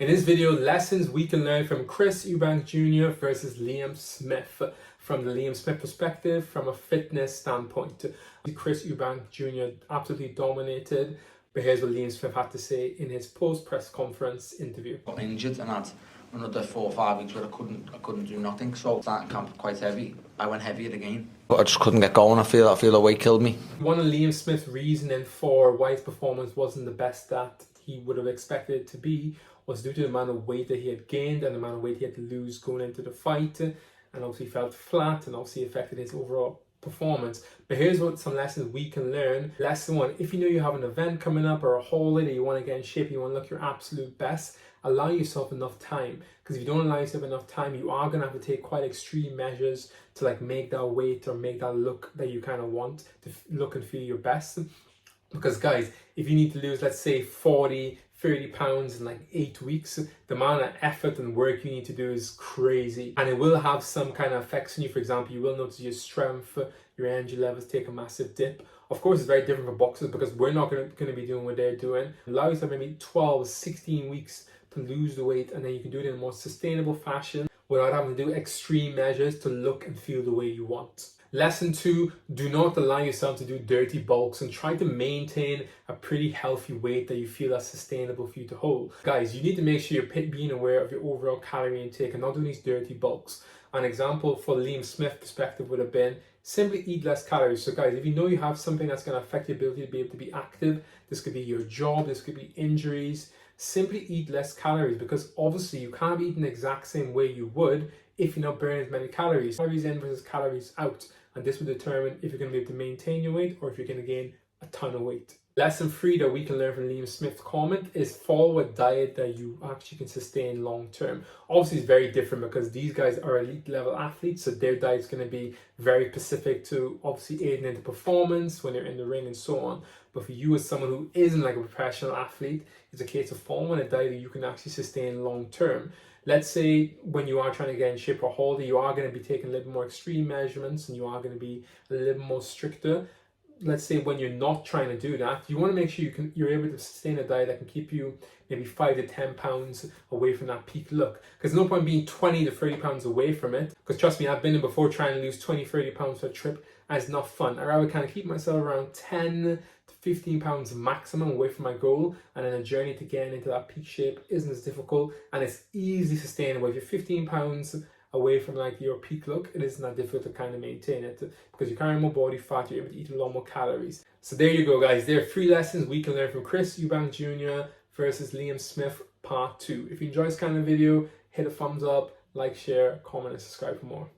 In this video, lessons we can learn from Chris Eubank JR versus Liam Smith. From the Liam Smith perspective, from a fitness standpoint. Chris Eubank Jr. absolutely dominated, but here's what Liam Smith had to say in his post-press conference interview. Got injured and had another 4 or 5 weeks where I couldn't do nothing, so starting camp quite heavy. I went heavier again, but I just couldn't get going. I feel the weight killed me. One of Liam Smith's reasoning for why his performance wasn't the best that he would have expected it to be was due to the amount of weight that he had gained and the amount of weight he had to lose going into the fight, and obviously felt flat and obviously affected his overall performance. But here's what some lessons we can learn. Lesson 1, if you know you have an event coming up or a holiday that you want to get in shape, you want to look your absolute best, allow yourself enough time. Because if you don't allow yourself enough time, you are going to have to take quite extreme measures to like make that weight or make that look that you kind of want to look and feel your best. Because guys, if you need to lose, let's say 30 pounds in like 8 weeks, the amount of effort and work you need to do is crazy. And it will have some kind of effects on you. For example, you will notice your strength, your energy levels take a massive dip. Of course, it's very different for boxers because we're not going to be doing what they're doing. Allow yourself maybe 12, 16 weeks to lose the weight, and then you can do it in a more sustainable fashion without having to do extreme measures to look and feel the way you want. Lesson 2, do not allow yourself to do dirty bulks and try to maintain a pretty healthy weight that you feel is sustainable for you to hold. Guys, you need to make sure you're being aware of your overall calorie intake and not doing these dirty bulks. An example for Liam Smith perspective would have been simply eat less calories. So guys, if you know you have something that's going to affect your ability to be able to be active, this could be your job, this could be injuries, simply eat less calories, because obviously you can't be eating the exact same way you would if you're not burning as many calories. Calories in versus calories out. And this will determine if you're going to be able to maintain your weight or if you're going to gain a ton of weight. Lesson 3 that we can learn from Liam Smith's comment is follow a diet that you actually can sustain long term. Obviously, it's very different because these guys are elite level athletes, so their diet's going to be very specific to obviously aiding into performance when they're in the ring and so on. But for you as someone who isn't like a professional athlete, it's a case of following a diet that you can actually sustain long term. Let's say when you are trying to get in shape or hold, you are going to be taking a little more extreme measurements and you are going to be a little more stricter. Let's say when you're not trying to do that, you want to make sure you're able to sustain a diet that can keep you maybe 5 to 10 pounds away from that peak look. Because no point being 20 to 30 pounds away from it. Because trust me, I've been in before trying to lose 20, 30 pounds for a trip, and it's not fun. I rather kind of keep myself around 10 to 15 pounds maximum away from my goal, and then a journey to getting into that peak shape isn't as difficult and it's easily sustainable. If you're 15 pounds away from like your peak look, it isn't that difficult to kind of maintain it because you're carrying more body fat, you're able to eat a lot more calories. So there you go, guys. There are 3 lessons we can learn from Chris Eubank Jr. versus Liam Smith part 2. If you enjoy this kind of video, hit a thumbs up, like, share, comment, and subscribe for more.